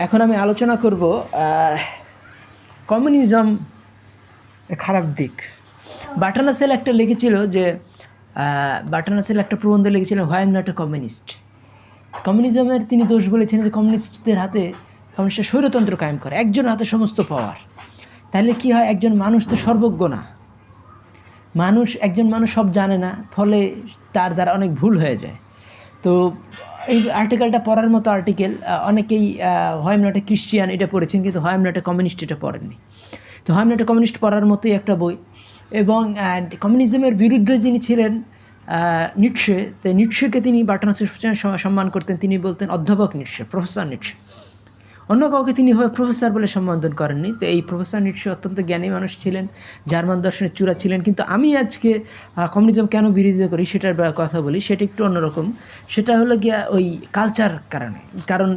এখন আমি আলোচনা করব কমিউনিজম খারাপ দিক। বার্ট্রান্ড রাসেল একটা লিখেছিল যে বার্ট্রান্ড রাসেল একটা প্রবন্ধ লিখেছিলেন, why am not a communist. কমিউনিজমের তিনি দোষ বলেছেন যে কমিউনিস্টদের হাতে কমিউনিস্টের স্বৈরতন্ত্র কায়েম করে, একজন হাতে সমস্ত পাওয়ার। তাহলে কি হয়, একজন মানুষ তো সর্বজ্ঞ না, একজন মানুষ সব জানে না, ফলে তার দ্বারা অনেক ভুল হয়ে যায়। তো এই আর্টিকেলটা পড়ার মতো আর্টিকেল অনেকেই why am not A Christian এটা পড়েছেন, কিন্তু why am not a communist এটা পড়েননি। তো why am not a communist পড়ার মতোই একটা বই। এবং কমিউনিজমের বিরুদ্ধে যিনি ছিলেন নিটশে, তো নিটশেকে তিনি বার্ট্রান্ড রাসেল সম্মান করতেন। তিনি বলতেন অধ্যাপক নিটশে, প্রফেসর নিটশে। অন্য কাউকে তিনি হয় প্রফেসর বলে সম্বোধন করেননি। তো এই প্রফেসর নিটশে অত্যন্ত জ্ঞানী মানুষ ছিলেন, জার্মান দর্শনের চূড়া ছিলেন। কিন্তু আমি আজকে কমিউনিজম কেন বিরোধিতা করি সেটার কথা বলি, সেটা একটু অন্যরকম। সেটা হলো গিয়া ওই কালচার কারণে। কারণ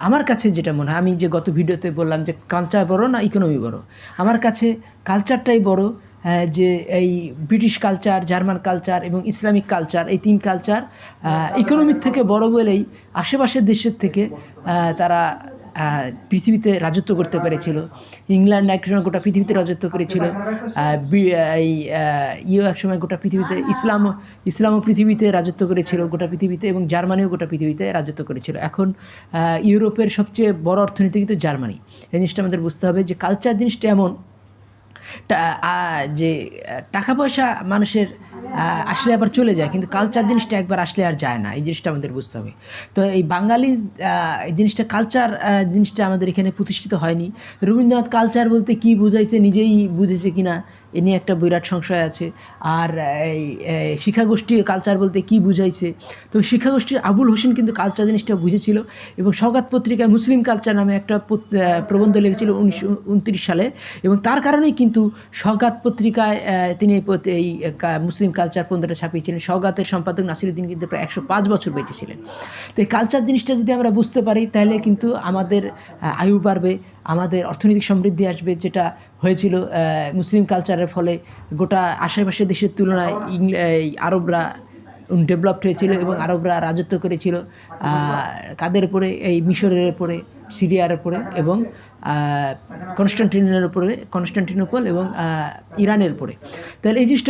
আমার কাছে যেটা মনে হয়, আমি যে গত ভিডিওতে বললাম যে কালচার বড় না ইকোনমি বড়, আমার কাছে কালচারটাই বড়। যে এই ব্রিটিশ কালচার, জার্মান কালচার এবং ইসলামিক কালচার, এই তিন কালচার ইকোনমির থেকে বড় বলেই আশেপাশের দেশের থেকে তারা পৃথিবীতে রাজত্ব করতে পেরেছিল। ইংল্যান্ড একসময় গোটা পৃথিবীতে রাজত্ব করেছিল। এই একসময় গোটা পৃথিবীতে ইসলামও পৃথিবীতে রাজত্ব করেছিল গোটা পৃথিবীতে, এবং জার্মানিও গোটা পৃথিবীতে রাজত্ব করেছিল। এখন ইউরোপের সবচেয়ে বড় অর্থনীতি কিন্তু জার্মানি। এই জিনিসটা আমাদের বুঝতে হবে যে কালচার জিনিসটা এমন যে টাকা পয়সা মানুষের আসলে আবার চলে যায়, কিন্তু কালচার জিনিসটা একবার আসলে আর যায় না। এই জিনিসটা আমাদের বুঝতে হবে। তো এই বাঙালি এই জিনিসটা কালচার জিনিসটা আমাদের এখানে প্রতিষ্ঠিত হয়নি। রবীন্দ্রনাথ কালচার বলতে কী বুঝাইছে নিজেই বুঝেছে কিনা এ নিয়ে একটা বিরাট সংশয় আছে। আর এই শিক্ষাগোষ্ঠী কালচার বলতে কী বুঝাইছে, তো শিক্ষাগোষ্ঠীর আবুল হোসেন কিন্তু কালচার জিনিসটা বুঝেছিল, এবং সওগাত পত্রিকায় মুসলিম কালচার নামে একটা প্রবন্ধ লিখেছিল 1929 সালে। এবং তার কারণেই কিন্তু সওগাত পত্রিকায় তিনি এই মুসলিম কালচার প্রবন্ধটা ছাপিয়েছিলেন। সওগাতের সম্পাদক নাসিরুদ্দিন কিন্তু প্রায় 105 বছর বেঁচে তো এই কালচার জিনিসটা যদি আমরা বুঝতে পারি, তাহলে কিন্তু আমাদের আয়ু বাড়বে, আমাদের অর্থনৈতিক সমৃদ্ধি আসবে। যেটা হয়েছিল মুসলিম কালচারের ফলে গোটা আশেপাশের দেশের তুলনায় আরবরা ডেভেলপড হয়েছিল, এবং আরবরা রাজত্ব করেছিল কাদের উপরে, এই মিশরের উপরে, সিরিয়ার উপরে, এবং কনস্টান্টিনোপল এবং ইরানের উপরে। তাহলে এই জিনিসটা